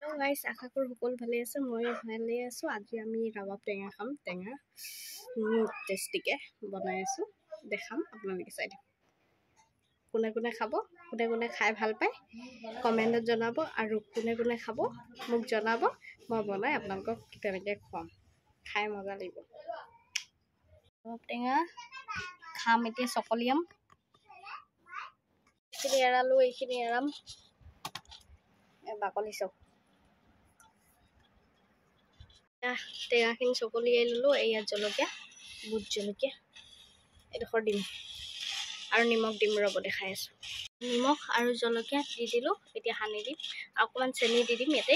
guys আশা কৰো সকলো ভালে আছে মই ভালে আছো আজি আমি ৰাবাব টেঙা খাম টেঙা টেষ্টিকে বনাই আছো দেখাম আপোনালোকে চাই দিম কোনে কোনে খাব কোনে কোনে খাই ভাল পায় কমেন্টত জনাব আৰু কোনে কোনে খাব মোক জনাব মই বনাই আপোনালোকক কেনেকৈ খুৱাম খাই মজা লাগিব ৰাবাব টেঙা খাম এতিয়া চকলিয়াম এইখিনি এৰালো এইখিনি এৰাম বাকলি চাওক টেঙাখিনি চকলিয়াই ল'লোঁ এয়া জলকীয়া বুট জলকীয়া এডোখৰ দিম আৰু নিমখ দিম ৰ'ব দেখাই আছোঁ নিমখ আৰু জলকীয়া দি দিলোঁ এতিয়া সানি দিম অকণমান চেনি দি দিম ইয়াতে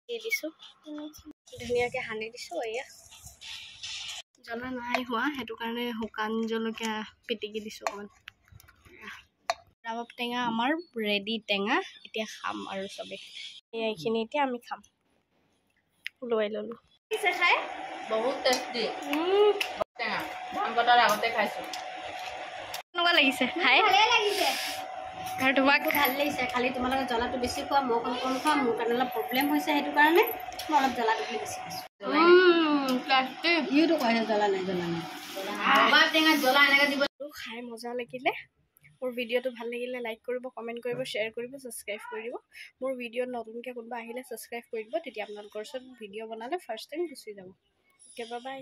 দি দিছোঁ ধুনীয়াকৈ সানি দিছোঁ এয়া জ্বলা নাই হোৱা সেইটো কাৰণে শুকান জলকীয়া পিটিকি দিছোঁ অকণমান ৰাবাব টেঙা আমাৰ ৰেডি টেঙা এতিয়া খাম আৰু চবেই এইখিনি এতিয়া আমি খাম লৈ ল'লোঁ খাই বহুত টেষ্টি টেঙা ধান কটাৰ আগতে খাইছোঁ কেনেকুৱা লাগিছে খাই ভালে লাগিছে আৰু তোমাক ভাল লাগিছে খালি তোমালোকে জ্বলাটো বেছি খোৱা মই অকণ কম খোৱা মোৰ কাৰণে অলপ প্ৰব্লেম হৈছে সেইটো কাৰণে মই অলপ জ্বলাটো বেছি খাইছোঁ ইউটো কয় জ্বলা নাই ৰাবাব টেঙা জ্বলা এনেকৈ দিব খাই মজা লাগিলে মোৰ ভিডিঅ'টো ভাল লাগিলে লাইক কৰিব কমেণ্ট কৰিব শ্বেয়াৰ কৰিব ছাবস্ক্ৰাইব কৰি দিব মোৰ ভিডিঅ'ত নতুনকৈ কোনোবা আহিলে ছাবস্ক্ৰাইব কৰি দিব তেতিয়া আপোনালোকৰ ওচৰত ভিডিঅ' বনালে ফাৰ্ষ্ট টাইম গুচি যাব অ'কে বাই বাই